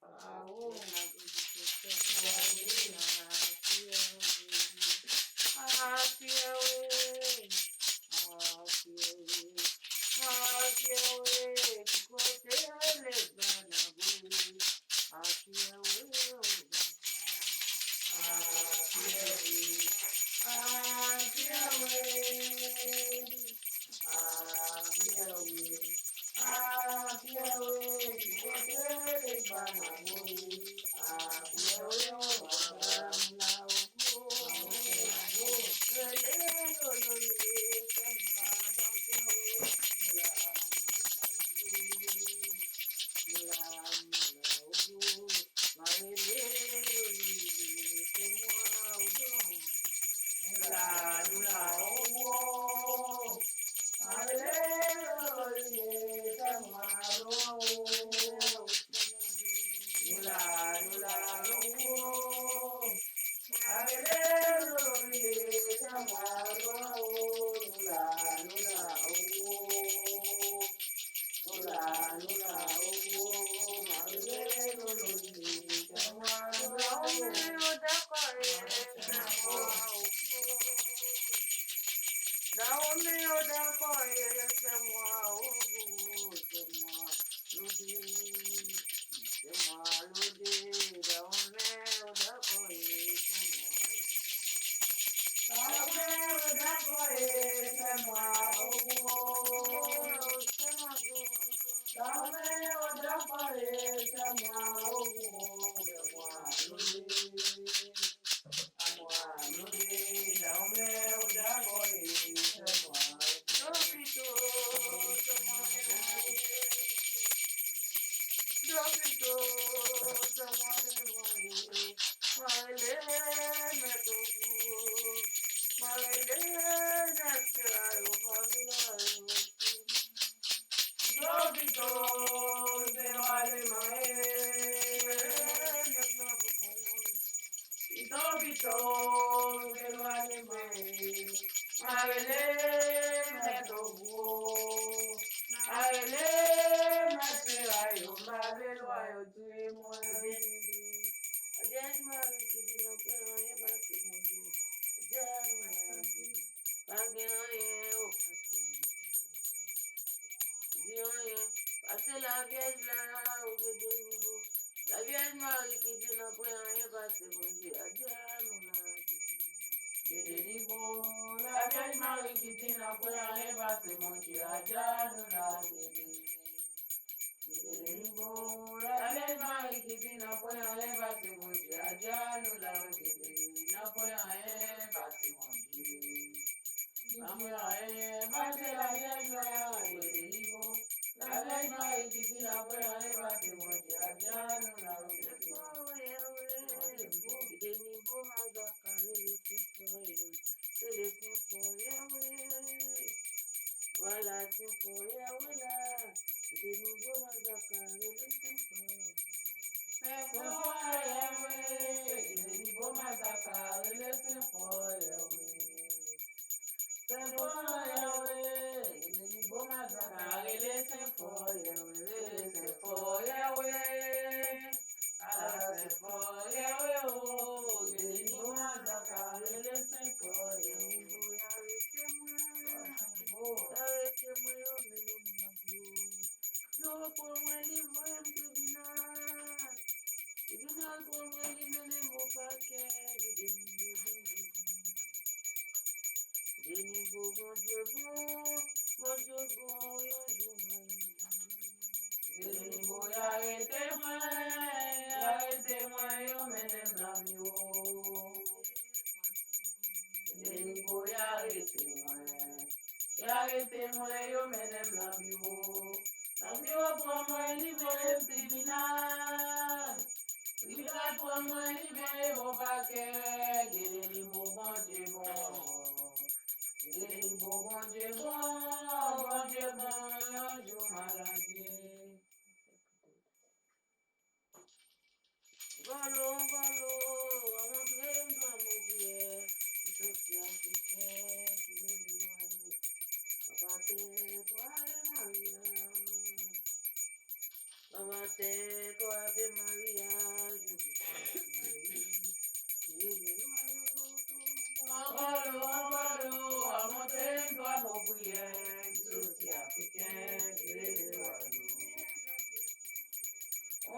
Oh,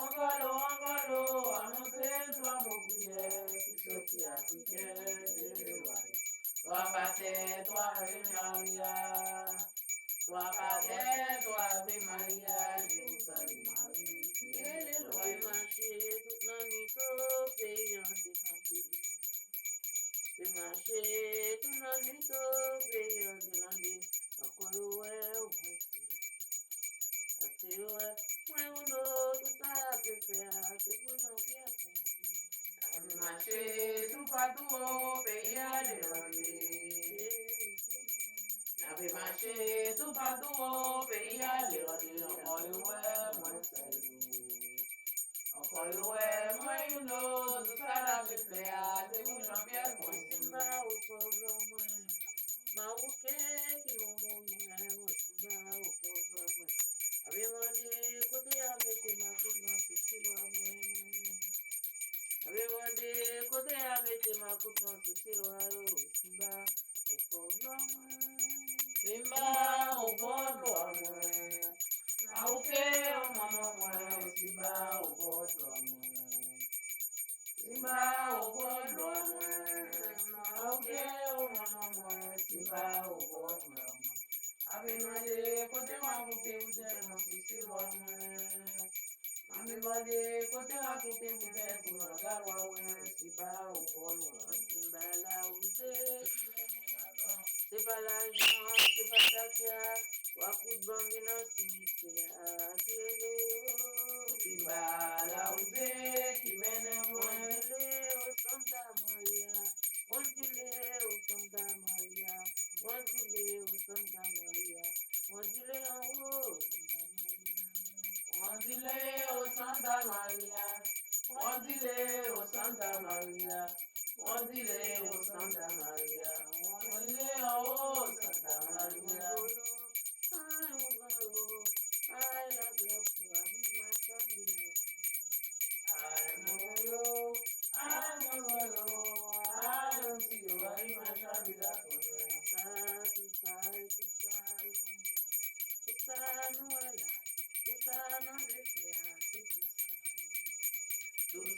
Angolo, anotez-toi mon prière, qui sortit africain de l'Ouest. Toi pater, toi Ave Maria, toi pater, toi Ave Maria, Jérusalem Marie, qui est le roi marché, toute la nuit au pays en défendu. De marcher, toute la nuit au pays en défendu. Encore ouais, ouais, c'est ouais, ouais, on a tout ça à faire, c'est pour j'en faire. Ave marché, tout partout au pays en défendu. Ave marché, tout partout au pays en défendu. Encore ouais, moi c'est nous. Encore ouais, moi you know, tout ça la me fait, c'est pour j'en faire. Moi simba au pauvre moi. Mauke ki momo mwe, simba au pauvre moi. Ave mande, kote ya mete ma koute nan sisi lo mwe. Ave mande, kote ya mete ma koute nan sisi lo yo. Simba au pauvre moi. Simba au pauvre moi. Mauke o momo mwe, simba au pauvre moi. Simba au pauvre moi. Mauke o momo mwe, simba au pauvre moi. Ave mande, kote wa moupe mouze mon souci loi mwen. Ave mande, kote wa moupe mouze pou nan galwa mwen. Simba au pauvre moi. Simba la ouze. C'est pas l'argent, c'est pas ta fière. Toi, coup de bambine dans le cimetière. Simba la ouze qui mène moi. Ondile au Santa Maria. Ondile au Santa Maria. Ondile au Santa Maria. Ondile en haut, Santa Maria. Ondile au Santa Maria. Ondile au Santa Maria. Ondile au Santa Maria. Ondile en haut, Santa Maria. I love you, I give my son the light. I know you, I don't see you, I give my son the light. Tout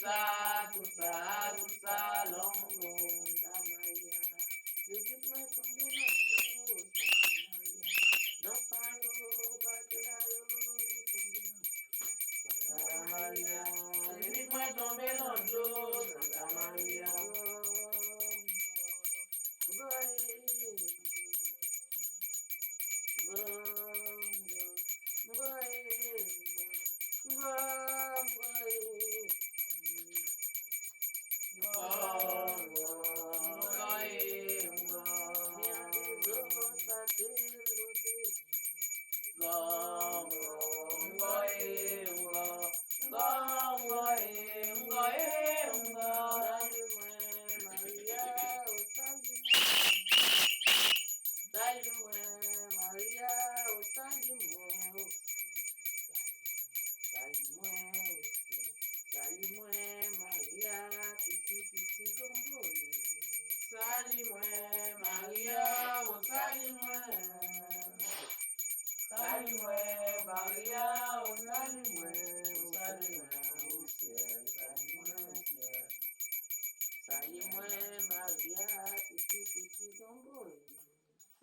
ça, longo, Santa Maria. Visite moi tomber dans l'eau, Santa Maria. D'enfant yo, bakela yo, di tomber dans Santa Maria. Visite moi tomber dans l'eau, Santa Maria.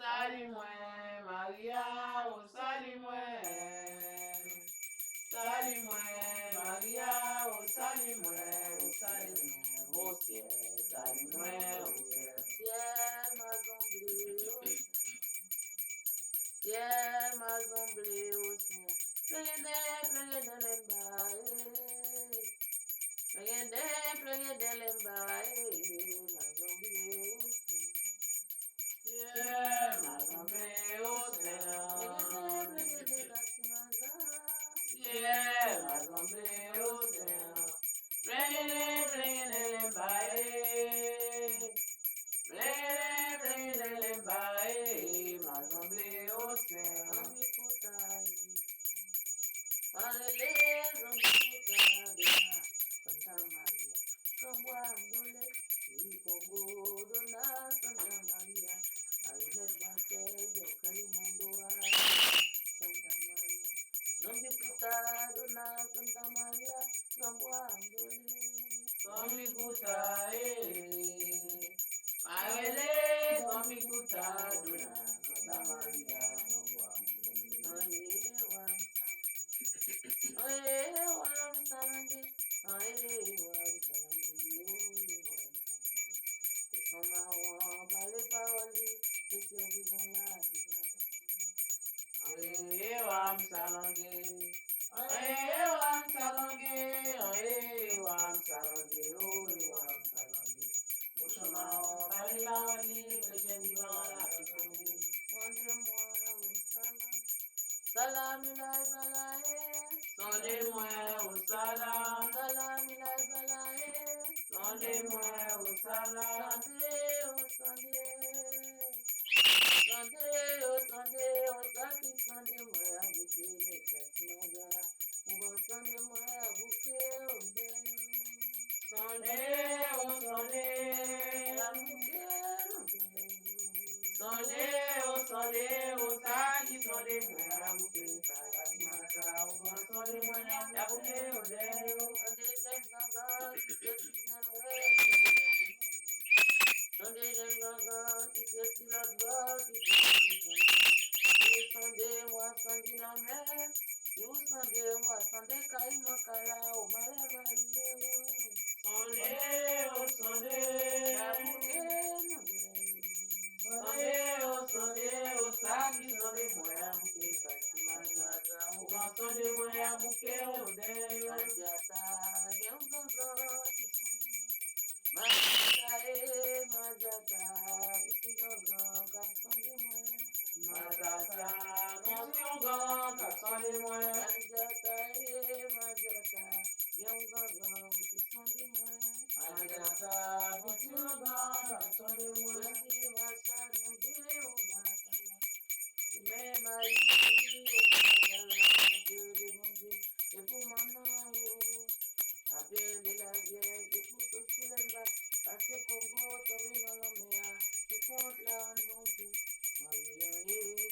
Salimwe, Maria, oh salimwe. Salimwe, Maria, oh salimwe, oh ciel, salimwe, oh ciel. Ciel, maison bleue, oh ciel, maison bleue, oh ciel. Plengende lembae. Plengende lembae, maison bleue, oh ciel. Ciel, maison bleue, oh ciel. Ciel, maison bleue, oh ciel. Plengende lembae. Plengende lembae, maison bleue, oh ciel. Santa Maria, Sambwa Ndole, Zombikuta, Maele, Zombikuta, Dona, Santa Maria, Salam ilai balae, sonde moe o salam. Salam ilai balae, sonde moe o salam. Sonde o saki sonde moe abuke ne katimaga. Ngo sonde moe abuke onde. Sonde abuke onde. Sonde o saki sonde moe abuke katimaga. Ngo sonde moe abuke onde. Sonde ganga Sonde ganga kisi lagba Sunday moi Sunday la mer You Sunday moi Sunday kai makala o maleva Sunday oh Sunday Sunday oh saki Sunday moi abuke katimaga Sunday moi abuke ode Ajata ganga Majata kisi ganga kapsande moi Majata kisi ganga kapsande moi Majata yang ganga kapsande moi Majata kisi ganga kapsande moi Wasi wasa nude obatala Me mai obatala Apele munje ebu manao Apele la vieille ebu tosulemba Parce Congo tombe dans la mer Qui compte la bon Dieu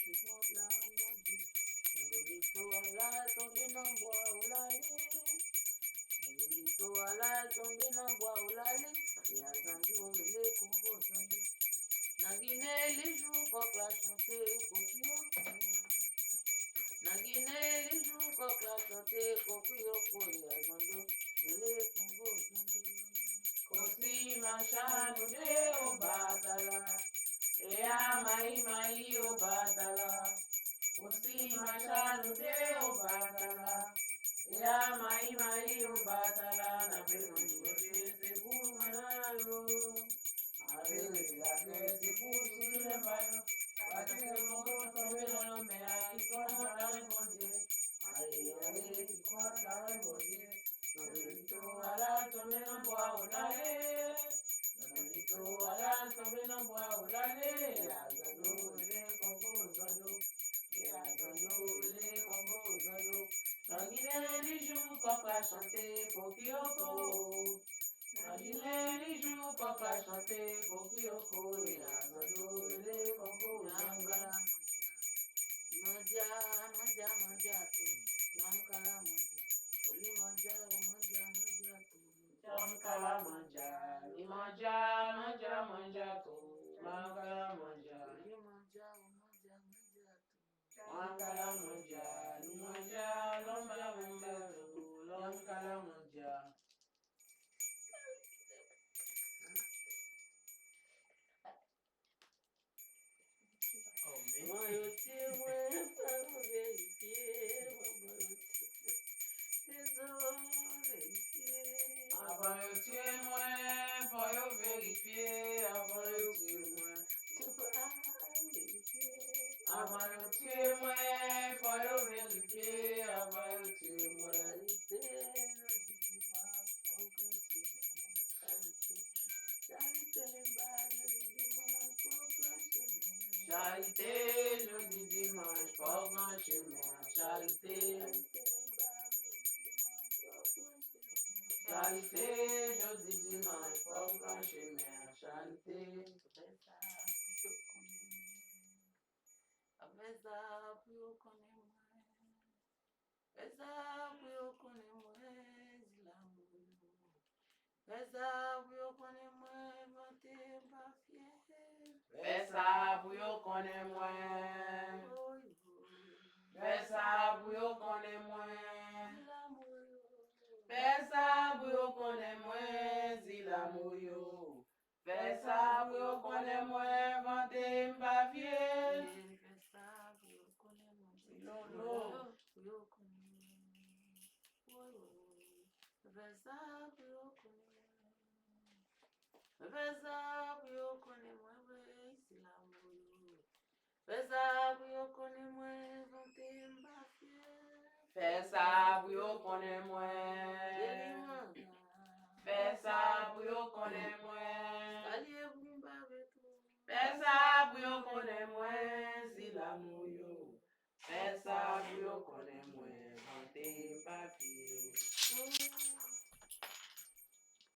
qui compte la bon Dieu Mandolito ala tombe dans bois olale Mandolito ala tombe dans bois olale Et à Zandio le Congo Zando Nagine les jours coq la chanter Kokioko Nagine les jours coq la chanter Kokioko Et à Zando le Congo Zando Kosi mashanu de obadala, ea mai obadala. Kosi mashanu de obadala, ea mai obadala. Na bemoni ode seguru manalo, abele bilage seguru sule mayo. Bate kongo tombe no mea kikon dale bonje, aye kikon dale bonje. Nolito ala tombe no boa olale. Nolito ala tombe no boa olale. Azando ele kongo zando. Azando ele kongo zando. Nagile liju koka chante kokioko. Nagile liju koka chante kokioko. Azando ele kongo zando. Manja tu. Namkala manja. Oli manja tu. Namkala manja tu. Manja tu. Namkala manja. Oli manja tu. Namkala manja. Lomba manja tu. Namkala manja. Mayote mwe paro verifié, Abayote mwe paro verifié, abayote mwe Abayote mwe paro verifié, abayote mwe Charité, jeudi dimanche, pas grand chemin. Charité, jeudi dimanche, pas grand chemin. Charité, Abeza puyo kone mwe, zilamu. Fais ça pour yo connaître moi, vanter pas fier. Fais ça pour yo connaître moi. Fais ça pour yo connaître moi. Fais ça pour yo connaître moi, si l'amour yo. Fais ça pour yo connaître moi, vanter pas fier. Fais ça pour yo connaître moi, si lolo. Pour yo connaître moi. Fais ça pour yo connaître moi. Fais ça pour yo connaître moi, si l'amour yo. Fais ça pour yo connaître moi, vanter pas fier. Fais ça pour yo connaître moi. Fais ça pour yo connaître moi. Fais ça pour yo connaître moi, si l'amour yo. Fais ça pour yo connaître moi, vanter pas fier.